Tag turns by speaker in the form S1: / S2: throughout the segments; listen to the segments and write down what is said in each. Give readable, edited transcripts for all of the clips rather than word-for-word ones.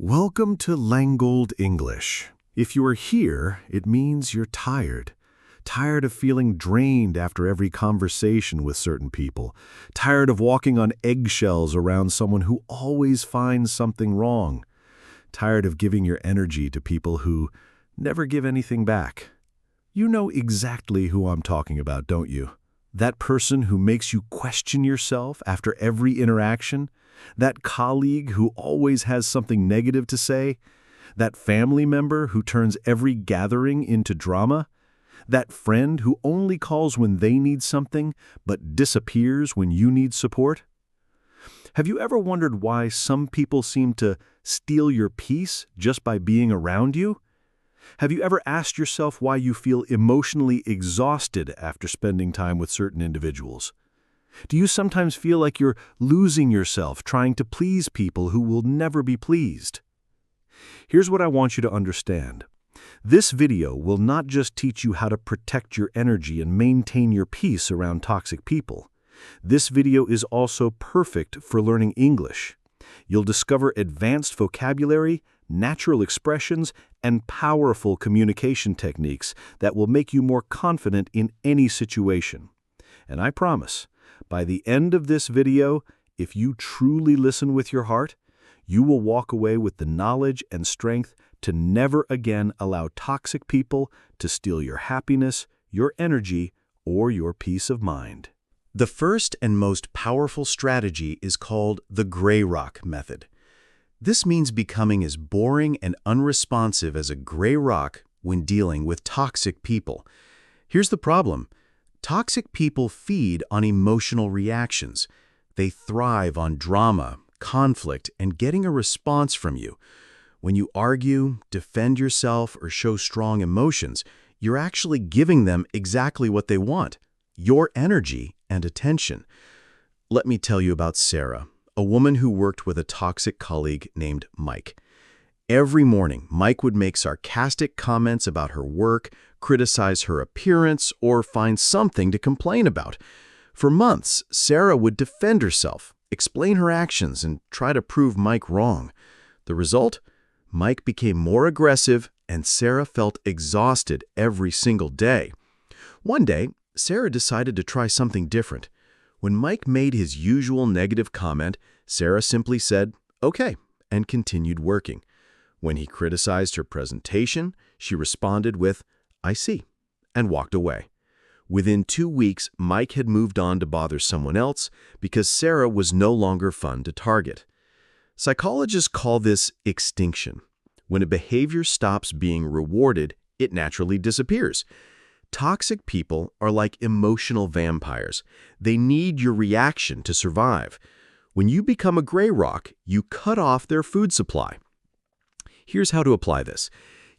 S1: Welcome to Lengold English. If you are here, it means you're tired. Tired of feeling drained after every conversation with certain people. Tired of walking on eggshells around someone who always finds something wrong. Tired of giving your energy to people who never give anything back. You know exactly who I'm talking about, don't you? That person who makes you question yourself after every interaction? That colleague who always has something negative to say? That family member who turns every gathering into drama? That friend who only calls when they need something, but disappears when you need support? Have you ever wondered why some people seem to steal your peace just by being around you? Have you ever asked yourself why you feel emotionally exhausted after spending time with certain individuals? Do you sometimes feel like you're losing yourself trying to please people who will never be pleased? Here's what I want you to understand. This video will not just teach you how to protect your energy and maintain your peace around toxic people. This video is also perfect for learning English. You'll discover advanced vocabulary, natural expressions, and powerful communication techniques that will make you more confident in any situation. And I promise, by the end of this video, if you truly listen with your heart, you will walk away with the knowledge and strength to never again allow toxic people to steal your happiness, your energy, or your peace of mind.
S2: The first and most powerful strategy is called the gray rock method. This means becoming as boring and unresponsive as a gray rock when dealing with toxic people. Here's the problem. Toxic people feed on emotional reactions. They thrive on drama, conflict, and getting a response from you. When you argue, defend yourself, or show strong emotions, you're actually giving them exactly what they want: your energy and attention. Let me tell you about Sarah, a woman who worked with a toxic colleague named Mike. Every morning, Mike would make sarcastic comments about her work, criticize her appearance, or find something to complain about. For months, Sarah would defend herself, explain her actions, and try to prove Mike wrong. The result? Mike became more aggressive, and Sarah felt exhausted every single day. One day, Sarah decided to try something different. When Mike made his usual negative comment, Sarah simply said, "Okay," and continued working. When he criticized her presentation, she responded with, "I see," and walked away. Within 2 weeks, Mike had moved on to bother someone else because Sarah was no longer fun to target. Psychologists call this extinction. When a behavior stops being rewarded, it naturally disappears. Toxic people are like emotional vampires. They need your reaction to survive. When you become a gray rock, you cut off their food supply. Here's how to apply this.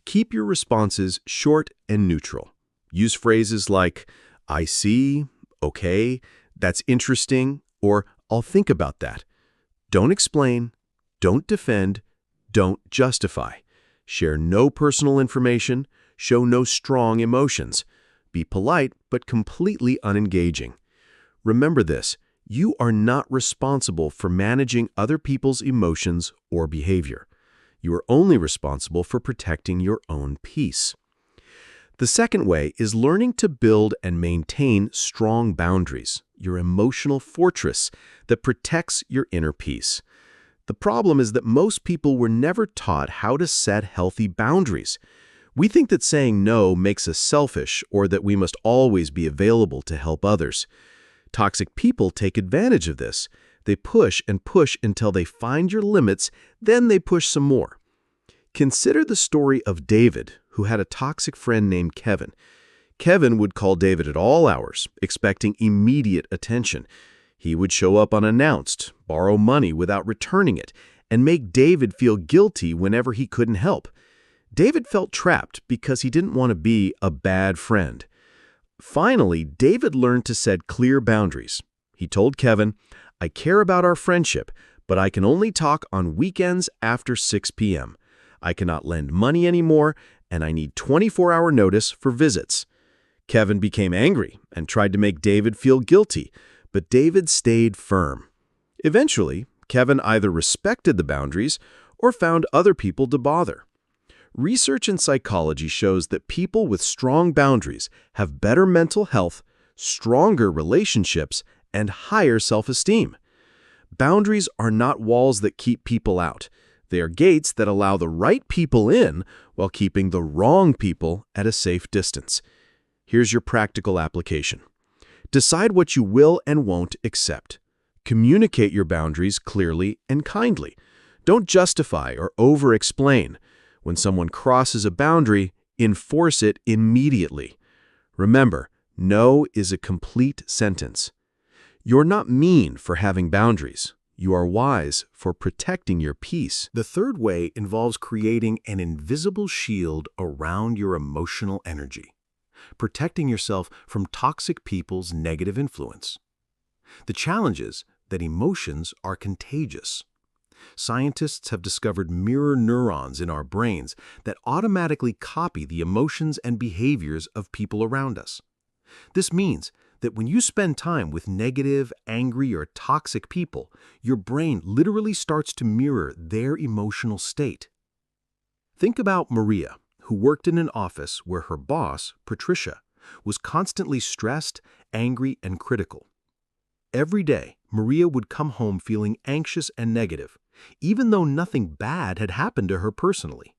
S2: Keep your responses short and neutral. Use phrases like, "I see," "Okay," "That's interesting," or "I'll think about that." Don't explain, don't defend, don't justify. Share no personal information, show no strong emotions. Be polite but completely unengaging. Remember this, you are not responsible for managing other people's emotions or behavior. You are only responsible for protecting your own peace. The second way is learning to build and maintain strong boundaries, your emotional fortress that protects your inner peace. The problem is that most people were never taught how to set healthy boundaries. We think that saying no makes us selfish or that we must always be available to help others. Toxic people take advantage of this. They push and push until they find your limits, then they push some more. Consider the story of David, who had a toxic friend named Kevin. Kevin would call David at all hours, expecting immediate attention. He would show up unannounced, borrow money without returning it, and make David feel guilty whenever he couldn't help. David felt trapped because he didn't want to be a bad friend. Finally, David learned to set clear boundaries. He told Kevin, "I care about our friendship, but I can only talk on weekends after 6 p.m. I cannot lend money anymore, and I need 24-hour notice for visits." Kevin became angry and tried to make David feel guilty, but David stayed firm. Eventually, Kevin either respected the boundaries or found other people to bother. Research in psychology shows that people with strong boundaries have better mental health, stronger relationships, and higher self-esteem. Boundaries are not walls that keep people out. They are gates that allow the right people in while keeping the wrong people at a safe distance. Here's your practical application. Decide what you will and won't accept. Communicate your boundaries clearly and kindly. Don't justify or over-explain. When someone crosses a boundary, enforce it immediately. Remember, no is a complete sentence. You're not mean for having boundaries. You are wise for protecting your peace.
S1: The third way involves creating an invisible shield around your emotional energy, protecting yourself from toxic people's negative influence. The challenge is that emotions are contagious. Scientists have discovered mirror neurons in our brains that automatically copy the emotions and behaviors of people around us. This means that when you spend time with negative, angry, or toxic people, your brain literally starts to mirror their emotional state. Think about Maria, who worked in an office where her boss, Patricia, was constantly stressed, angry, and critical. Every day, Maria would come home feeling anxious and negative, even though nothing bad had happened to her personally.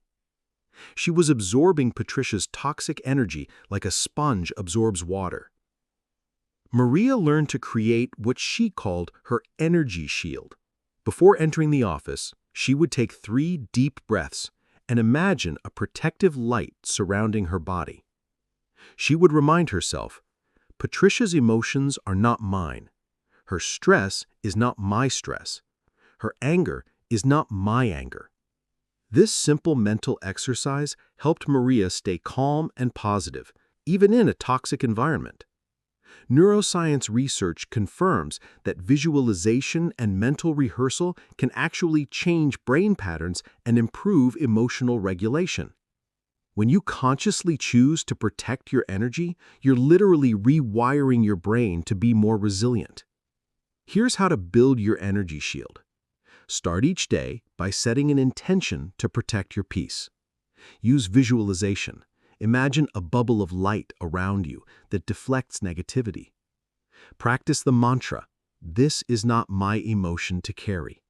S1: She was absorbing Patricia's toxic energy like a sponge absorbs water. Maria learned to create what she called her energy shield. Before entering the office, she would take 3 deep breaths and imagine a protective light surrounding her body. She would remind herself, Patricia's emotions are not mine. Her stress is not my stress. Her anger is not my anger. This simple mental exercise helped Maria stay calm and positive, even in a toxic environment. Neuroscience research confirms that visualization and mental rehearsal can actually change brain patterns and improve emotional regulation. When you consciously choose to protect your energy, you're literally rewiring your brain to be more resilient. Here's how to build your energy shield. Start each day by setting an intention to protect your peace. Use visualization. Imagine a bubble of light around you that deflects negativity. Practice the mantra, "This is not my emotion to carry."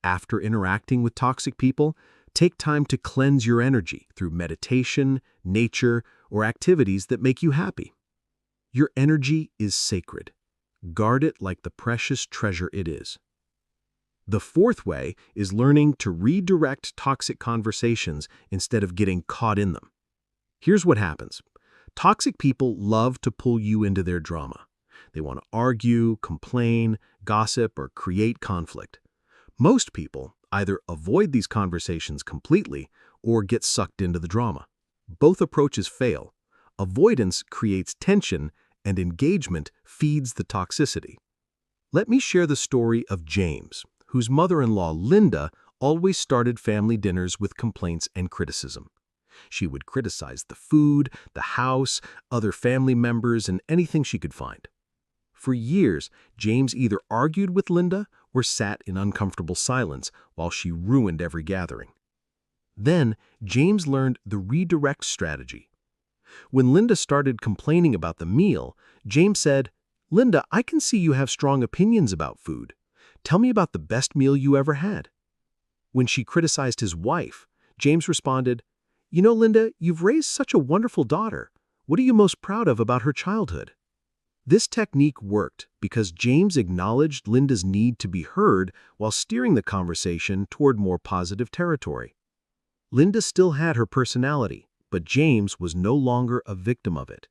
S1: After interacting with toxic people, take time to cleanse your energy through meditation, nature, or activities that make you happy. Your energy is sacred. Guard it like the precious treasure it is. The fourth way is learning to redirect toxic conversations instead of getting caught in them. Here's what happens. Toxic people love to pull you into their drama. They want to argue, complain, gossip, or create conflict. Most people either avoid these conversations completely or get sucked into the drama. Both approaches fail. Avoidance creates tension, and engagement feeds the toxicity. Let me share the story of James, whose mother-in-law, Linda, always started family dinners with complaints and criticism. She would criticize the food, the house, other family members, and anything she could find. For years, James either argued with Linda or sat in uncomfortable silence while she ruined every gathering. Then, James learned the redirect strategy. When Linda started complaining about the meal, James said, "Linda, I can see you have strong opinions about food. Tell me about the best meal you ever had." When she criticized his wife, James responded, "You know, Linda, you've raised such a wonderful daughter. What are you most proud of about her childhood?" This technique worked because James acknowledged Linda's need to be heard while steering the conversation toward more positive territory. Linda still had her personality, but James was no longer a victim of it.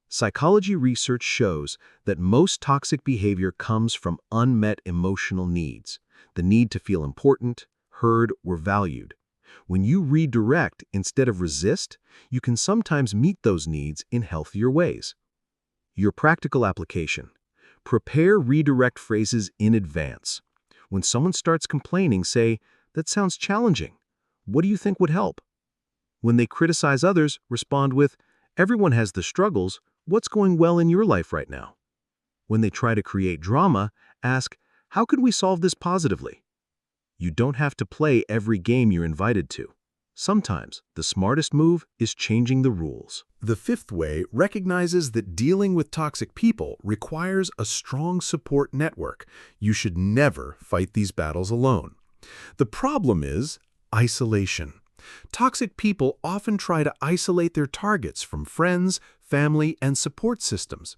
S1: Psychology research shows that most toxic behavior comes from unmet emotional needs, the need to feel important, heard, or valued. When you redirect instead of resist, you can sometimes meet those needs in healthier ways. Your practical application. Prepare redirect phrases in advance. When someone starts complaining, say, "That sounds challenging. What do you think would help?" When they criticize others, respond with, "Everyone has the struggles. What's going well in your life right now?" When they try to create drama, ask, "How could we solve this positively?" You don't have to play every game you're invited to. Sometimes, the smartest move is changing the rules. The fifth way recognizes that dealing with toxic people requires a strong support network. You should never fight these battles alone. The problem is isolation. Toxic people often try to isolate their targets from friends, family, and support systems.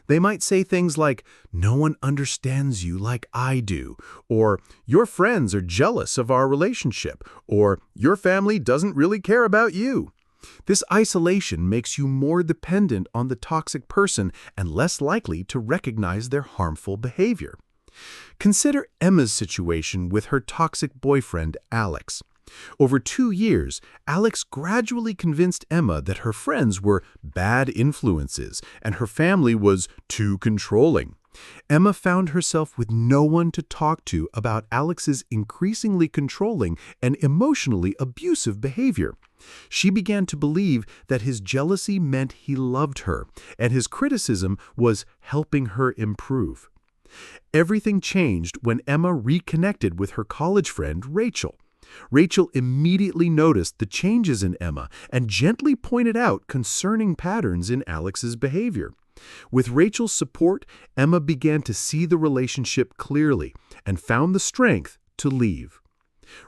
S1: They might say things like, "No one understands you like I do," or "Your friends are jealous of our relationship," or "Your family doesn't really care about you." This isolation makes you more dependent on the toxic person and less likely to recognize their harmful behavior. Consider Emma's situation with her toxic boyfriend, Alex. Over 2 years, Alex gradually convinced Emma that her friends were bad influences and her family was too controlling. Emma found herself with no one to talk to about Alex's increasingly controlling and emotionally abusive behavior. She began to believe that his jealousy meant he loved her, and his criticism was helping her improve. Everything changed when Emma reconnected with her college friend, Rachel. Rachel immediately noticed the changes in Emma and gently pointed out concerning patterns in Alex's behavior. With Rachel's support, Emma began to see the relationship clearly and found the strength to leave.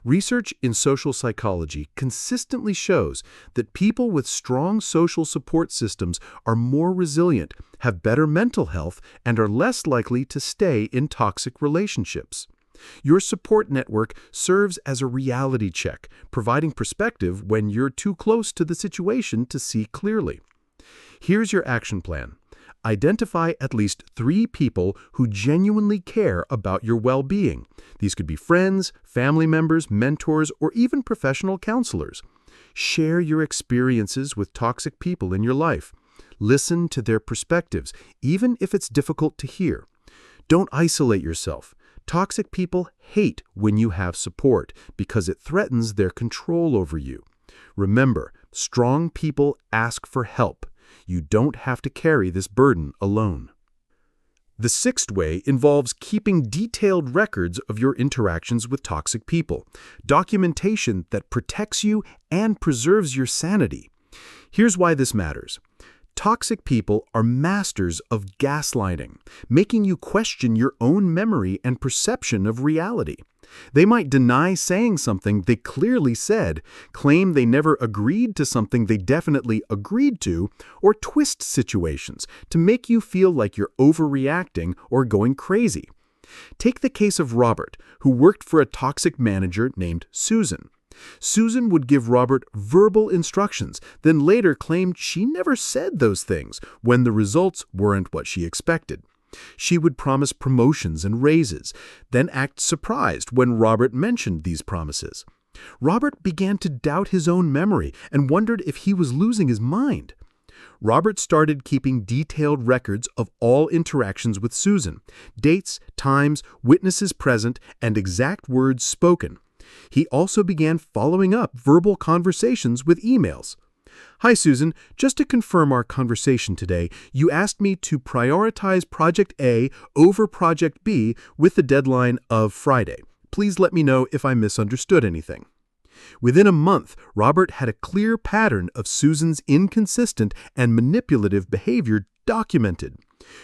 S1: Research in social psychology consistently shows that people with strong social support systems are more resilient, have better mental health, and are less likely to stay in toxic relationships. Your support network serves as a reality check, providing perspective when you're too close to the situation to see clearly. Here's your action plan. Identify at least 3 people who genuinely care about your well-being. These could be friends, family members, mentors, or even professional counselors. Share your experiences with toxic people in your life. Listen to their perspectives, even if it's difficult to hear. Don't isolate yourself. Toxic people hate when you have support because it threatens their control over you. Remember, strong people ask for help. You don't have to carry this burden alone. The sixth way involves keeping detailed records of your interactions with toxic people, documentation that protects you and preserves your sanity. Here's why this matters. Toxic people are masters of gaslighting, making you question your own memory and perception of reality. They might deny saying something they clearly said, claim they never agreed to something they definitely agreed to, or twist situations to make you feel like you're overreacting or going crazy. Take the case of Robert, who worked for a toxic manager named Susan. Susan would give Robert verbal instructions, then later claimed she never said those things when the results weren't what she expected. She would promise promotions and raises, then act surprised when Robert mentioned these promises. Robert began to doubt his own memory and wondered if he was losing his mind. Robert started keeping detailed records of all interactions with Susan, dates, times, witnesses present, and exact words spoken. He also began following up verbal conversations with emails. "Hi, Susan. Just to confirm our conversation today, you asked me to prioritize Project A over Project B with the deadline of Friday. Please let me know if I misunderstood anything." Within a month, Robert had a clear pattern of Susan's inconsistent and manipulative behavior documented.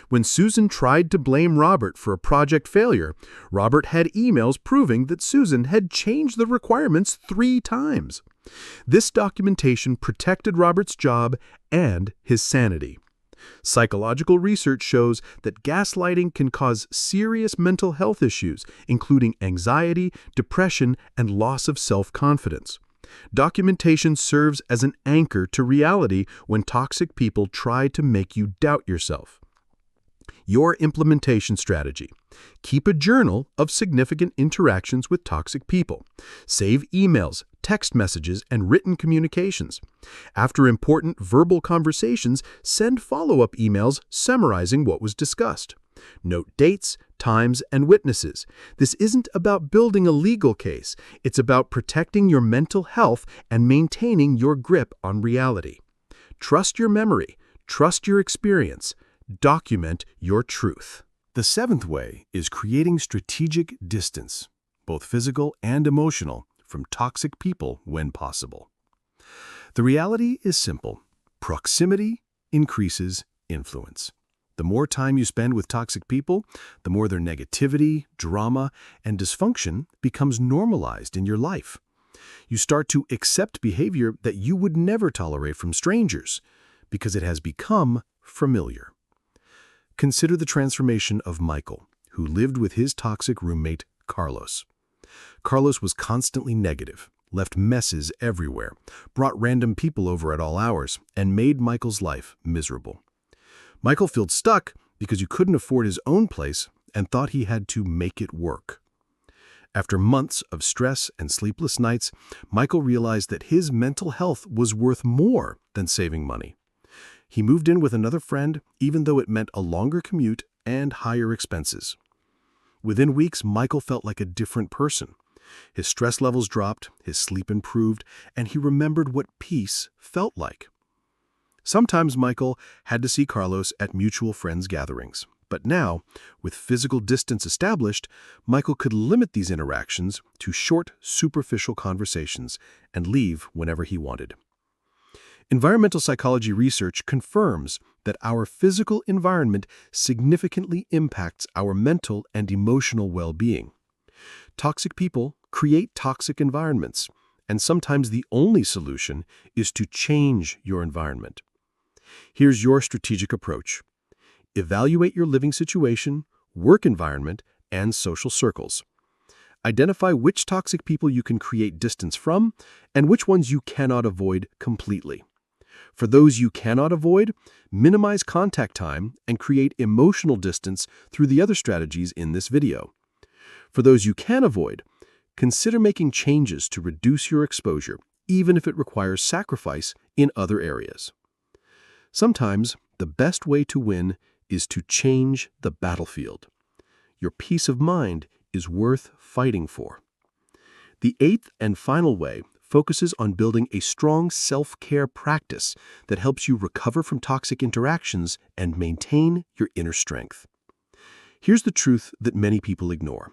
S1: When Susan tried to blame Robert for a project failure, Robert had emails proving that Susan had changed the requirements 3 times. This documentation protected Robert's job and his sanity. Psychological research shows that gaslighting can cause serious mental health issues, including anxiety, depression, and loss of self-confidence. Documentation serves as an anchor to reality when toxic people try to make you doubt yourself. Your implementation strategy. Keep a journal of significant interactions with toxic people. Save emails, text messages, and written communications. After important verbal conversations, send follow-up emails summarizing what was discussed. Note dates, times, and witnesses. This isn't about building a legal case. It's about protecting your mental health and maintaining your grip on reality. Trust your memory. Trust your experience. Document your truth. The seventh way is creating strategic distance. both physical and emotional, from toxic people when possible. The reality is simple. Proximity increases influence. The more time you spend with toxic people, the more their negativity, drama, and dysfunction becomes normalized in your life. You start to accept behavior that you would never tolerate from strangers because it has become familiar. Consider the transformation of Michael, who lived with his toxic roommate, Carlos. Carlos was constantly negative, left messes everywhere, brought random people over at all hours, and made Michael's life miserable. Michael felt stuck because he couldn't afford his own place and thought he had to make it work. After months of stress and sleepless nights, Michael realized that his mental health was worth more than saving money. He moved in with another friend, even though it meant a longer commute and higher expenses. Within weeks, Michael felt like a different person. His stress levels dropped, his sleep improved, and he remembered what peace felt like. Sometimes Michael had to see Carlos at mutual friends' gatherings. But now, with physical distance established, Michael could limit these interactions to short, superficial conversations and leave whenever he wanted. Environmental psychology research confirms that our physical environment significantly impacts our mental and emotional well-being. Toxic people create toxic environments, and sometimes the only solution is to change your environment. Here's your strategic approach. Evaluate your living situation, work environment, and social circles. Identify which toxic people you can create distance from and which ones you cannot avoid completely. For those you cannot avoid, minimize contact time and create emotional distance through the other strategies in this video. For those you can avoid, consider making changes to reduce your exposure, even if it requires sacrifice in other areas. Sometimes, the best way to win is to change the battlefield. Your peace of mind is worth fighting for. The eighth and final way focuses on building a strong self-care practice that helps you recover from toxic interactions and maintain your inner strength. Here's the truth that many people ignore.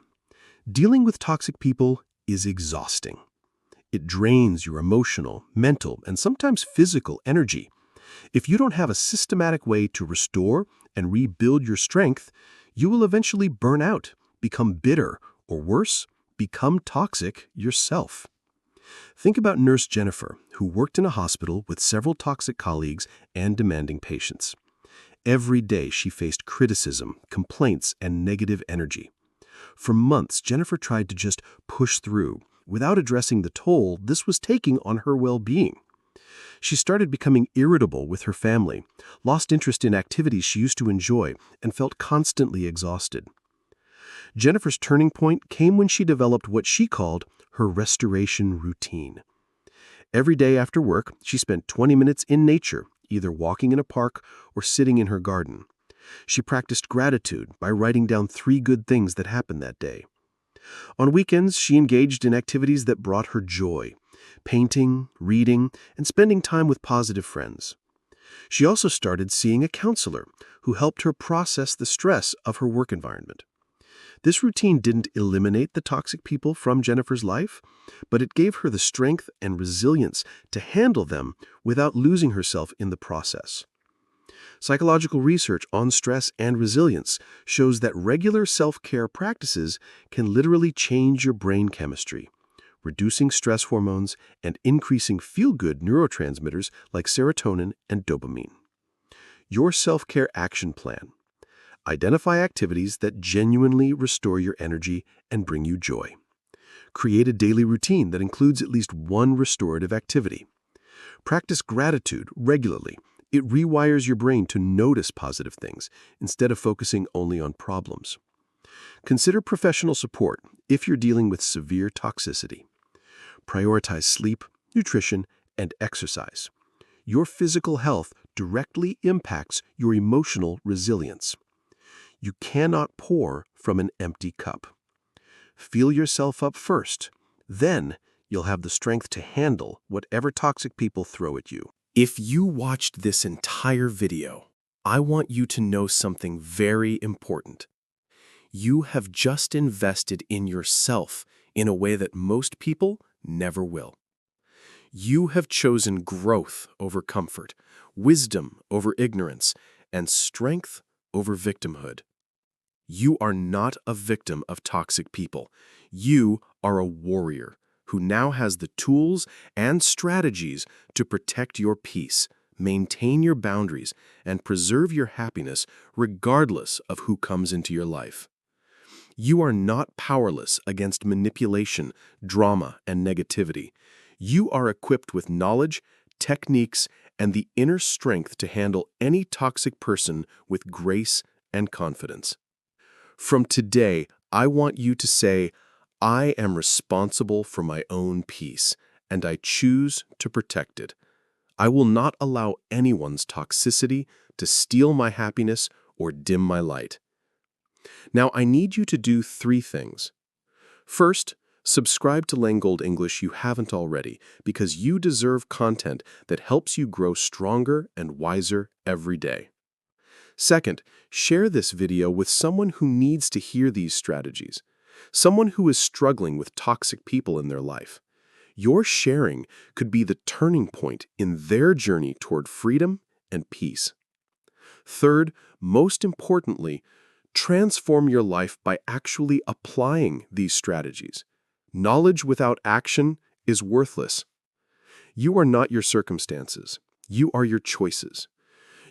S1: Dealing with toxic people is exhausting. It drains your emotional, mental, and sometimes physical energy. If you don't have a systematic way to restore and rebuild your strength, you will eventually burn out, become bitter, or worse, become toxic yourself. Think about Nurse Jennifer, who worked in a hospital with several toxic colleagues and demanding patients. Every day she faced criticism, complaints, and negative energy. For months, Jennifer tried to just push through, without addressing the toll this was taking on her well-being. She started becoming irritable with her family, lost interest in activities she used to enjoy, and felt constantly exhausted. Jennifer's turning point came when she developed what she called her restoration routine. Every day after work, she spent 20 minutes in nature, either walking in a park or sitting in her garden. She practiced gratitude by writing down 3 good things that happened that day. On weekends, she engaged in activities that brought her joy, painting, reading, and spending time with positive friends. She also started seeing a counselor who helped her process the stress of her work environment. This routine didn't eliminate the toxic people from Jennifer's life, but it gave her the strength and resilience to handle them without losing herself in the process. Psychological research on stress and resilience shows that regular self-care practices can literally change your brain chemistry, reducing stress hormones and increasing feel-good neurotransmitters like serotonin and dopamine. Your self-care action plan. Identify activities that genuinely restore your energy and bring you joy. Create a daily routine that includes at least one restorative activity. Practice gratitude regularly. It rewires your brain to notice positive things instead of focusing only on problems. Consider professional support if you're dealing with severe toxicity. Prioritize sleep, nutrition, and exercise. Your physical health directly impacts your emotional resilience. You cannot pour from an empty cup. Fill yourself up first. Then you'll have the strength to handle whatever toxic people throw at you. If you watched this entire video, I want you to know something very important. You have just invested in yourself
S3: in a way that most people never will. You have chosen growth over comfort, wisdom over ignorance, and strength over victimhood. You are not a victim of toxic people. You are a warrior who now has the tools and strategies to protect your peace, maintain your boundaries, and preserve your happiness regardless of who comes into your life. You are not powerless against manipulation, drama, and negativity. You are equipped with knowledge, techniques, and the inner strength to handle any toxic person with grace and confidence. From today, I want you to say, I am responsible for my own peace, and I choose to protect it. I will not allow anyone's toxicity to steal my happiness or dim my light. Now, I need you to do 3 things. First, subscribe to Lengold English you haven't already, because you deserve content that helps you grow stronger and wiser every day. Second, share this video with someone who needs to hear these strategies, someone who is struggling with toxic people in their life. Your sharing could be the turning point in their journey toward freedom and peace. Third, most importantly, transform your life by actually applying these strategies. Knowledge without action is worthless. You are not your circumstances. You are your choices.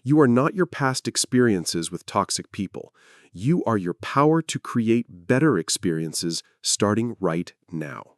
S3: You are not your past experiences with toxic people. You are your power to create better experiences starting right now.